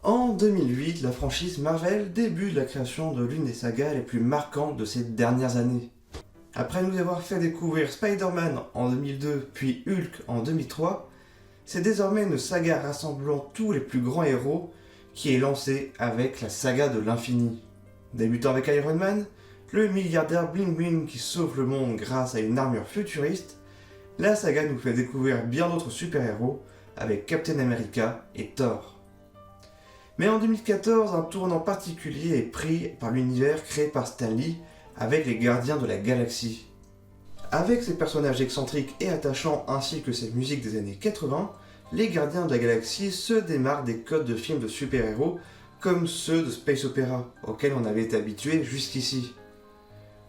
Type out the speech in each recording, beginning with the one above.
En 2008, la franchise Marvel débute la création de l'une des sagas les plus marquantes de ces dernières années. Après nous avoir fait découvrir Spider-Man en 2002 puis Hulk en 2003, c'est désormais une saga rassemblant tous les plus grands héros qui est lancée avec la saga de l'infini. Débutant avec Iron Man, le milliardaire bling bling qui sauve le monde grâce à une armure futuriste, la saga nous fait découvrir bien d'autres super-héros avec Captain America et Thor. Mais en 2014, un tournant particulier est pris par l'univers créé par Stan Lee avec les Gardiens de la Galaxie. Avec ses personnages excentriques et attachants ainsi que ses musiques des années 80, les Gardiens de la Galaxie se démarquent des codes de films de super-héros comme ceux de Space Opera auxquels on avait été habitué jusqu'ici.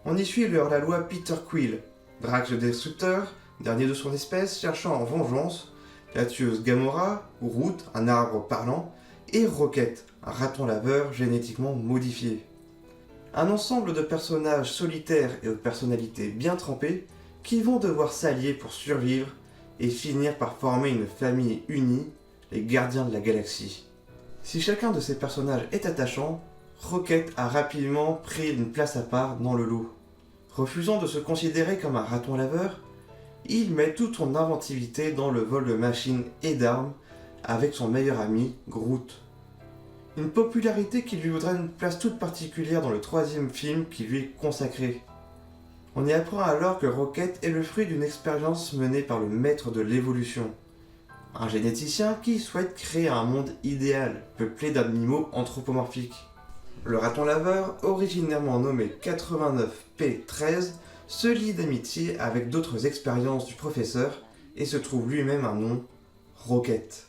On y suit le hors-la-loi Peter Quill, Drax le Destructeur, dernier de son espèce cherchant en vengeance, la tueuse Gamora, Groot, un arbre parlant, et Rocket, un raton laveur génétiquement modifié. Un ensemble de personnages solitaires et aux personnalités bien trempées qui vont devoir s'allier pour survivre et finir par former une famille unie, les Gardiens de la Galaxie. Si chacun de ces personnages est attachant, Rocket a rapidement pris une place à part dans le lot. Refusant de se considérer comme un raton laveur, il met toute son inventivité dans le vol de machines et d'armes avec son meilleur ami, Groot. Une popularité qui lui vaudra une place toute particulière dans le troisième film qui lui est consacré. On y apprend alors que Rocket est le fruit d'une expérience menée par le maître de l'évolution, un généticien qui souhaite créer un monde idéal, peuplé d'animaux anthropomorphiques. Le raton laveur, originairement nommé 89P13, se lie d'amitié avec d'autres expériences du professeur et se trouve lui-même un nom, Rocket.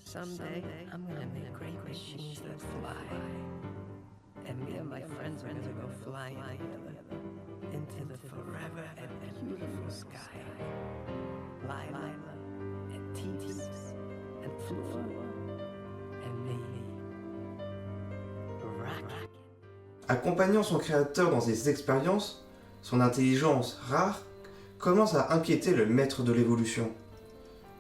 Someday, I'm gonna make great machines that fly. And me and my friends are gonna go flying together into the forever and beautiful sky. Lila and Titi and Flora and me. Rocket. Accompagnant son créateur dans ses expériences, son intelligence rare commence à inquiéter le maître de l'évolution.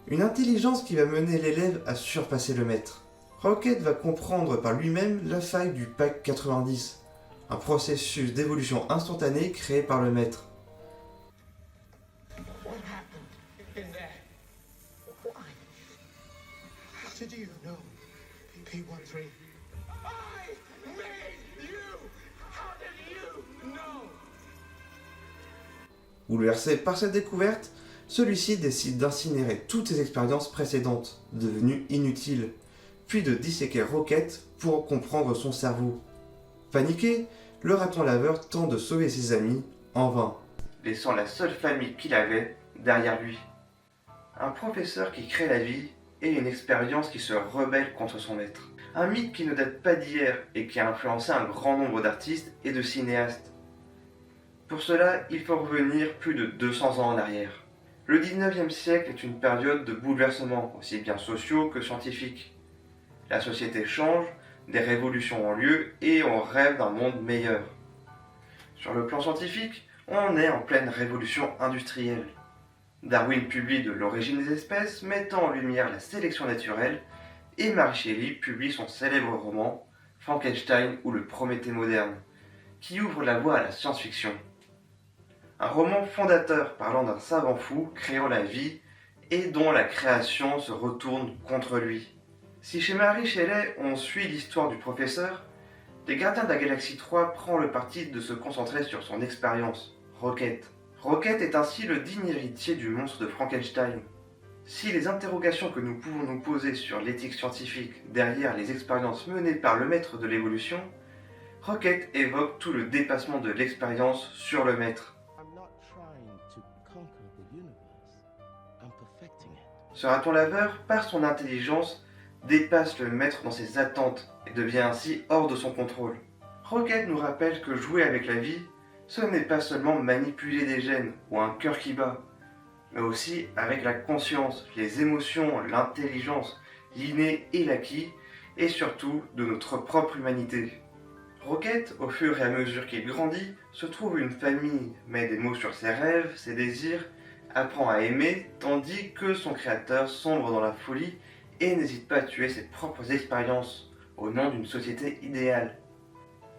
Une intelligence qui va mener l'élève à surpasser le maître. Rocket va comprendre par lui-même la faille du Pack 90, un processus d'évolution instantanée créé par le maître. What happened in there? Why? How did you know? P13. I made you! How did you know? Bouleversé par cette découverte, celui-ci décide d'incinérer toutes ses expériences précédentes, devenues inutiles, puis de disséquer Rocket pour comprendre son cerveau. Paniqué, le raton laveur tente de sauver ses amis, en vain, laissant la seule famille qu'il avait derrière lui. Un professeur qui crée la vie et une expérience qui se rebelle contre son maître. Un mythe qui ne date pas d'hier et qui a influencé un grand nombre d'artistes et de cinéastes. Pour cela, il faut revenir plus de 200 ans en arrière. Le 19e siècle est une période de bouleversements, aussi bien sociaux que scientifiques. La société change, des révolutions ont lieu et on rêve d'un monde meilleur. Sur le plan scientifique, on est en pleine révolution industrielle. Darwin publie De l'origine des espèces, mettant en lumière la sélection naturelle, et Mary Shelley publie son célèbre roman Frankenstein ou le Prométhée moderne, qui ouvre la voie à la science-fiction. Un roman fondateur parlant d'un savant fou créant la vie et dont la création se retourne contre lui. Si chez Mary Shelley on suit l'histoire du professeur, les Gardiens de la Galaxie 3 prend le parti de se concentrer sur son expérience, Rocket. Rocket est ainsi le digne héritier du monstre de Frankenstein. Si les interrogations que nous pouvons nous poser sur l'éthique scientifique derrière les expériences menées par le maître de l'évolution, Rocket évoque tout le dépassement de l'expérience sur le maître. Ce raton laveur, par son intelligence, dépasse le maître dans ses attentes et devient ainsi hors de son contrôle. Rocket nous rappelle que jouer avec la vie, ce n'est pas seulement manipuler des gènes ou un cœur qui bat, mais aussi avec la conscience, les émotions, l'intelligence, l'inné et l'acquis, et surtout de notre propre humanité. Rocket, au fur et à mesure qu'il grandit, se trouve une famille, met des mots sur ses rêves, ses désirs, apprend à aimer, tandis que son créateur sombre dans la folie et n'hésite pas à tuer ses propres expériences au nom d'une société idéale.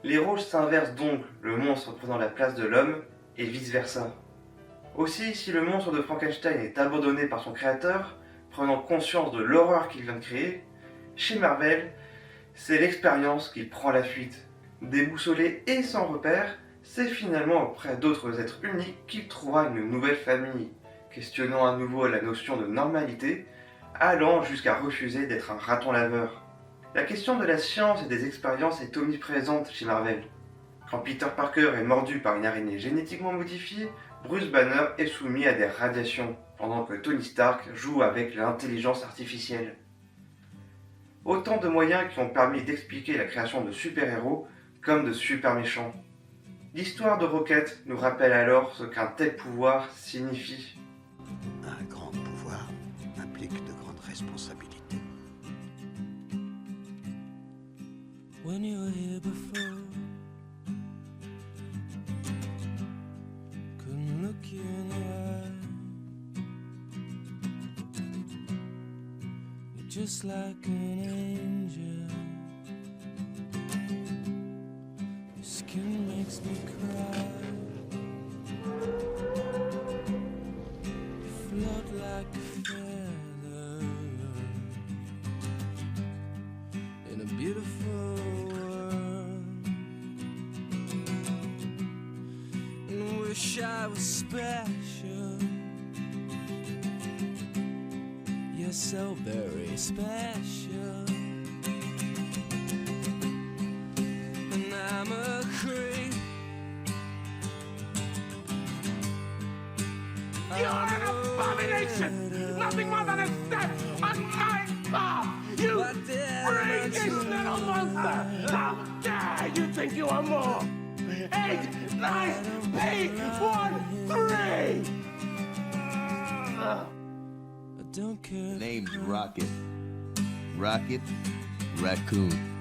Les rôles s'inversent donc, le monstre prenant la place de l'homme et vice-versa. Aussi, si le monstre de Frankenstein est abandonné par son créateur, prenant conscience de l'horreur qu'il vient de créer, chez Marvel, c'est l'expérience qui prend la fuite. Déboussolé et sans repère, c'est finalement auprès d'autres êtres uniques qu'il trouvera une nouvelle famille, questionnant à nouveau la notion de normalité, allant jusqu'à refuser d'être un raton laveur. La question de la science et des expériences est omniprésente chez Marvel. Quand Peter Parker est mordu par une araignée génétiquement modifiée, Bruce Banner est soumis à des radiations, pendant que Tony Stark joue avec l'intelligence artificielle. Autant de moyens qui ont permis d'expliquer la création de super-héros comme de super-méchants. L'histoire de Rocket nous rappelle alors ce qu'un tel pouvoir signifie. Un grand pouvoir implique de grandes responsabilités. When you were here before, couldn't look you in the eye. You're just like an angel. Your skin makes me cry. You float like a feather in a beautiful wish I was special. You're so very special. And I'm a creep. You're an abomination! Nothing more than a step on my path! You freaking little monster! How dare you think you are more! 8, 9, P, 1, 3! I don't care. Name's Rocket. Rocket Raccoon.